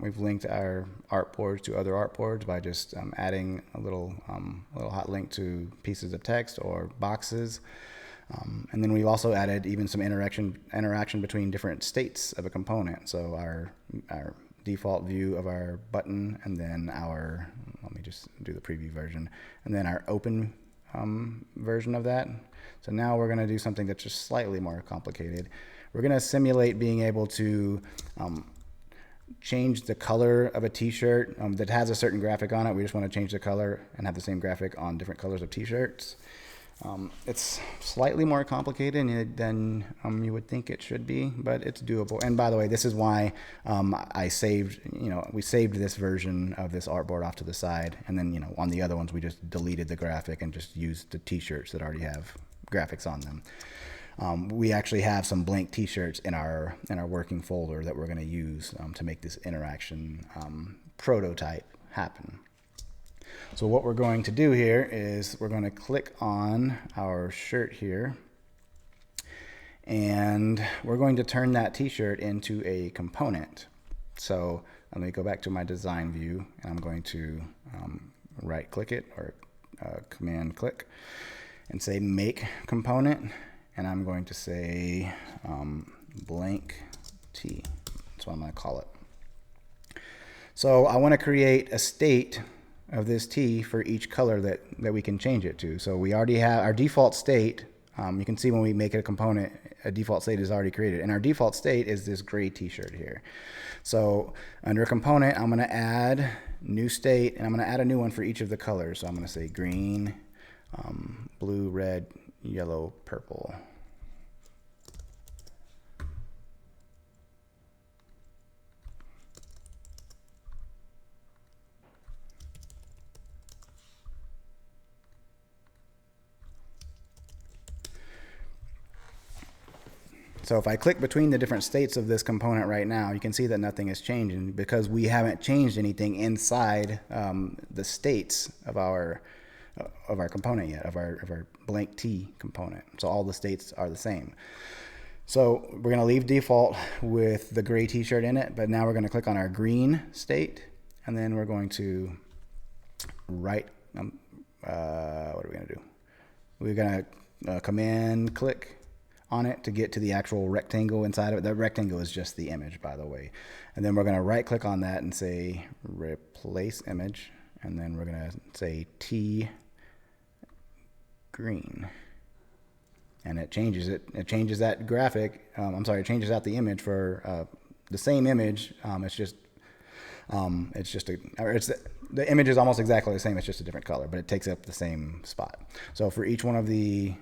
we've linked our artboards to other artboards by just adding a little hot link to pieces of text or boxes. And then we've also added even some interaction between different states of a component. So our default view of our button, and then let me just do the preview version, and then our open version of that. So now we're going to do something that's just slightly more complicated. We're going to simulate being able to change the color of a t-shirt that has a certain graphic on it. We just want to change the color and have the same graphic on different colors of t-shirts. It's slightly more complicated than you would think it should be, but it's doable. And by the way, this is why we saved this version of this artboard off to the side, and then on the other ones we just deleted the graphic and just used the t-shirts that already have graphics on them. We actually have some blank t-shirts in our working folder that we're going to use to make this interaction prototype happen. So what we're going to do here is we're going to click on our shirt here, and we're going to turn that t-shirt into a component. So let me go back to my design view, and I'm going to right click it, or command click, and say make component, and I'm going to say blank T. That's what I'm going to call it. So I want to create a state of this T for each color that we can change it to. So we already have our default state. You can see when we make it a component, a default state is already created. And our default state is this gray t-shirt here. So under component, I'm going to add new state, and I'm going to add a new one for each of the colors. So I'm going to say green, blue, red, yellow, purple. So if I click between the different states of this component right now, you can see that nothing is changing because we haven't changed anything inside the states of our component yet, of our blank T component. So all the states are the same. So we're going to leave default with the gray t-shirt in it, but now we're going to click on our green state, and then we're going to what are we going to do? We're going to command click on it to get to the actual rectangle inside of it. That rectangle is just the image, by the way. And then we're going to right click on that and say replace image, and then we're going to say T green, and it changes it. It changes that graphic. It changes out the image for the same image. The image is almost exactly the same. It's just a different color, but it takes up the same spot. So for each one of the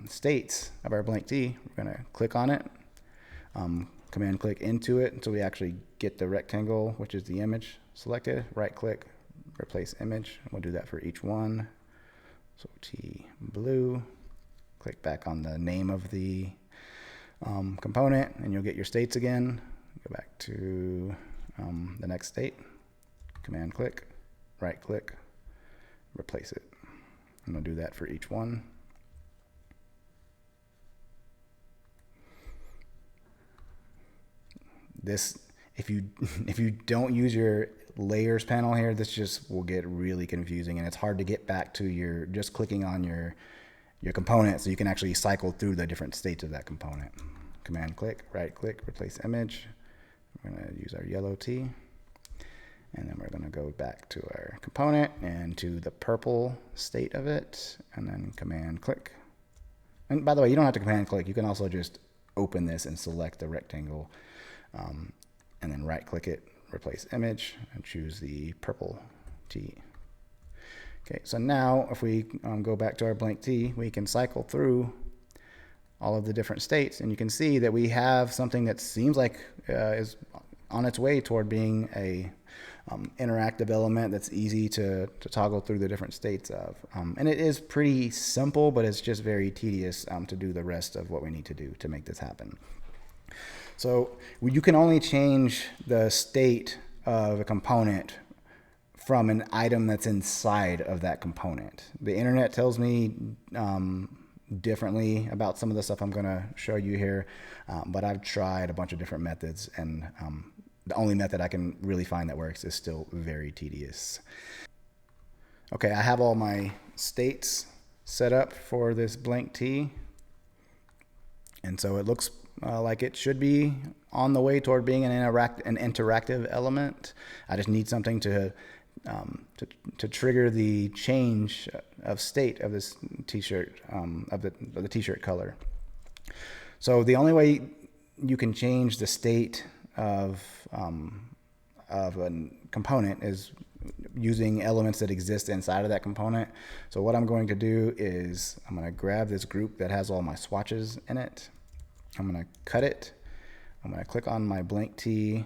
states of our blank T, we're going to click on it, command click into it until we actually get the rectangle, which is the image selected. Right click, replace image. We'll do that for each one. So T blue. Click back on the name of the component, and you'll get your states again. Go back to the next state. Command click, right click, replace it. I'm going to do that for each one. This, if you don't use your layers panel here, this just will get really confusing, and it's hard to get back to just clicking on your component so you can actually cycle through the different states of that component. Command click, right click, replace image. We're going to use our yellow T. And then we're going to go back to our component and to the purple state of it, and then command click. And by the way, you don't have to command click. You can also just open this and select the rectangle, and then right click it, replace image, and choose the purple T. Okay, so now if we go back to our blank T, we can cycle through all of the different states, and you can see that we have something that seems like is on its way toward being a interactive element that's easy to toggle through the different states of. And it is pretty simple, but it's just very tedious to do the rest of what we need to do to make this happen. So you can only change the state of a component from an item that's inside of that component. The internet tells me differently about some of the stuff I'm going to show you here, but I've tried a bunch of different methods, and the only method I can really find that works is still very tedious. Okay, I have all my states set up for this blank tee. And so it looks like it should be on the way toward being an interactive element. I just need something to trigger the change of state of this t-shirt, of the t-shirt color. So the only way you can change the state of a component is using elements that exist inside of that component. So what I'm going to do is I'm going to grab this group that has all my swatches in it. I'm going to cut it. I'm going to click on my blank tee,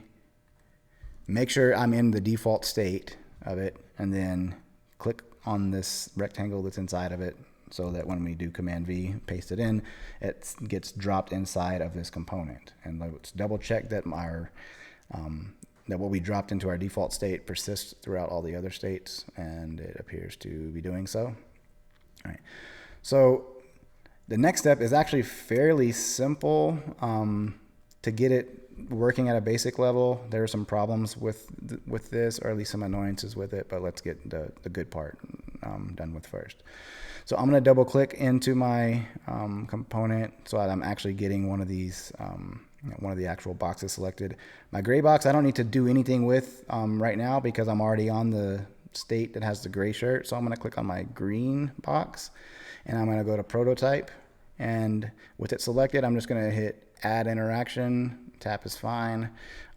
make sure I'm in the default state of it, and then click on this rectangle that's inside of it so that when we do Command V, paste it in, it gets dropped inside of this component. And let's double check that that what we dropped into our default state persists throughout all the other states, and it appears to be doing so. All right. So the next step is actually fairly simple to get it working at a basic level. There are some problems with this, or at least some annoyances with it, but let's get the good part done with first. So I'm going to double click into my component so that I'm actually getting one of these, one of the actual boxes selected. My gray box I don't need to do anything with right now because I'm already on the state that has the gray shirt. So I'm going to click on my green box and I'm going to go to prototype, and with it selected I'm just going to hit add interaction. Tap is fine.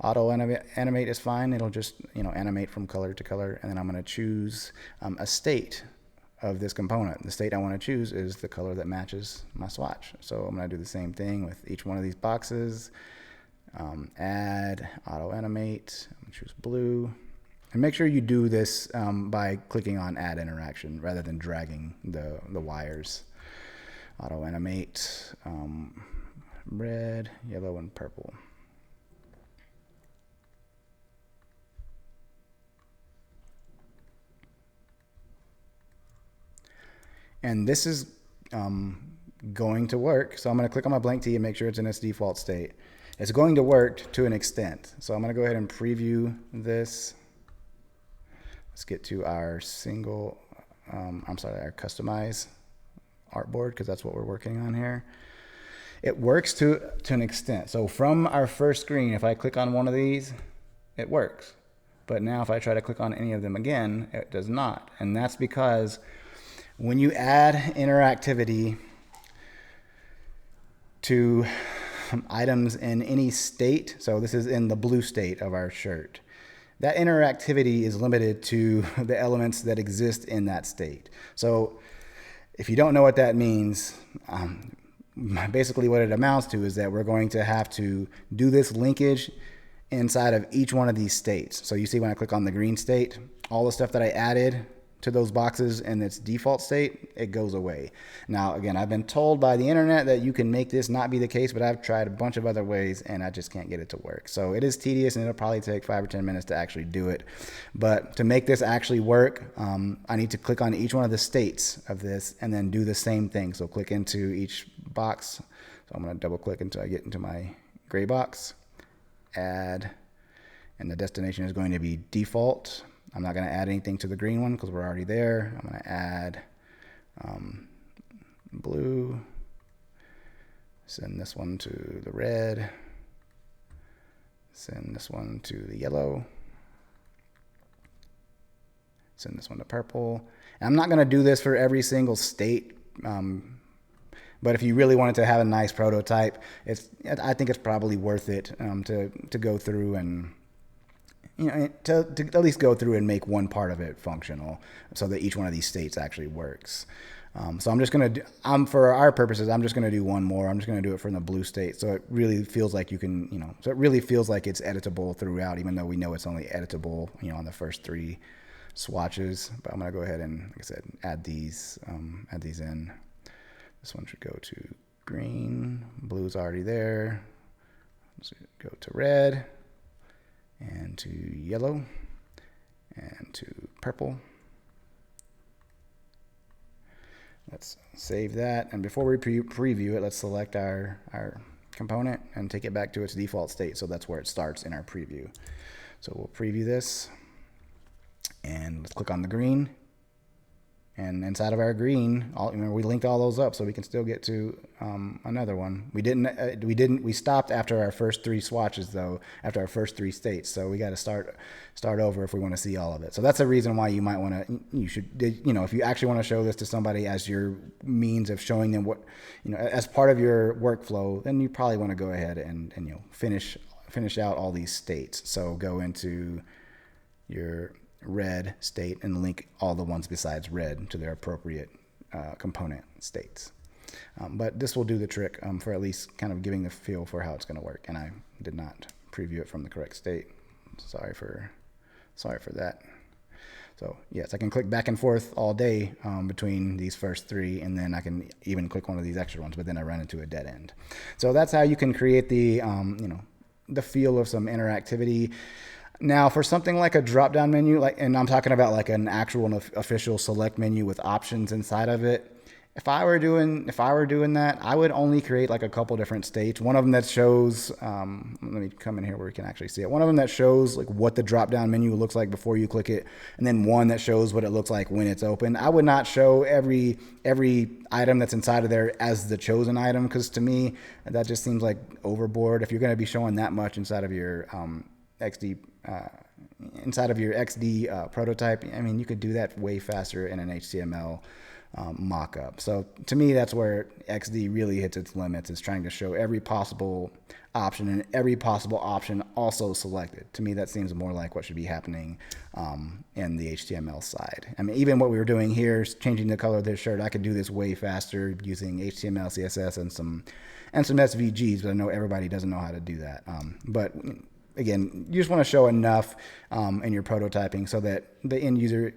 Auto animate is fine. It'll just animate from color to color, and then I'm going to choose a state of this component. The state I want to choose is the color that matches my swatch. So I'm going to do the same thing with each one of these boxes. Add, auto animate, I'm going to choose blue. And make sure you do this by clicking on add interaction rather than dragging the wires. Auto animate, red, yellow, and purple. And this is going to work. So I'm going to click on my blank tee and make sure it's in its default state. It's going to work to an extent. So I'm going to go ahead and preview this. Let's get to our our customize artboard, because that's what we're working on here. It works to an extent. So from our first screen, if I click on one of these, it works. But now if I try to click on any of them again, it does not. And that's because when you add interactivity to items in any state, so this is in the blue state of our shirt, that interactivity is limited to the elements that exist in that state. So if you don't know what that means, basically what it amounts to is that we're going to have to do this linkage inside of each one of these states. So you see when I click on the green state, all the stuff that I added to those boxes in its default state, it goes away. Now, again, I've been told by the internet that you can make this not be the case, but I've tried a bunch of other ways and I just can't get it to work. So it is tedious and it'll probably take 5 or 10 minutes to actually do it. But to make this actually work, I need to click on each one of the states of this and then do the same thing. So click into each box. So I'm going to double click until I get into my gray box, add, and the destination is going to be default. I'm not going to add anything to the green one because we're already there. I'm going to add blue, send this one to the red, send this one to the yellow, send this one to purple. And I'm not going to do this for every single state, but if you really wanted to have a nice prototype, I think it's probably worth it to go through and to at least go through and make one part of it functional so that each one of these states actually works. So I'm just going to for our purposes, I'm just going to do one more. I'm just going to do it from the blue state. So it really feels like you can, so it really feels like it's editable throughout, even though we know it's only editable, on the first 3 swatches. But I'm going to go ahead and, like I said, add these in. This one should go to green. Blue's already there. Let's go to red, and to yellow, and to purple. Let's save that. And before we preview it, let's select our component and take it back to its default state. So that's where it starts in our preview. So we'll preview this and let's click on the green. And inside of our green, remember we linked all those up so we can still get to another one. We stopped after our first 3 swatches though, after our first 3 states. So we got to start over if we want to see all of it. So that's a reason why you might want to, if you actually want to show this to somebody as your means of showing them what, as part of your workflow, then you probably want to go ahead and finish out all these states. So go into your red state and link all the ones besides red to their appropriate component states. But this will do the trick for at least kind of giving the feel for how it's going to work. And I did not preview it from the correct state. Sorry for that. So yes, I can click back and forth all day between these first 3, and then I can even click one of these extra ones, but then I run into a dead end. So that's how you can create the the feel of some interactivity. Now, for something like a drop-down menu, and I'm talking about like an actual and official select menu with options inside of it. If I were doing that, I would only create like a couple different states. One of them that shows, let me come in here where we can actually see it. One of them that shows like what the drop-down menu looks like before you click it, and then one that shows what it looks like when it's open. I would not show every item that's inside of there as the chosen item, because to me that just seems like overboard. If you're going to be showing that much inside of your XD prototype, I mean, you could do that way faster in an HTML mock-up. So to me, that's where XD really hits its limits, is trying to show every possible option and every possible option also selected. To me, that seems more like what should be happening in the HTML side. I mean, even what we were doing here, changing the color of this shirt, I could do this way faster using HTML, CSS, and some SVGs, but I know everybody doesn't know how to do that. But again, you just want to show enough in your prototyping so that the end user,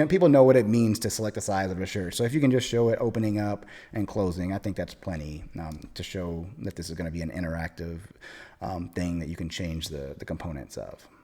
people know what it means to select the size of a shirt. So if you can just show it opening up and closing, I think that's plenty to show that this is going to be an interactive thing that you can change the components of.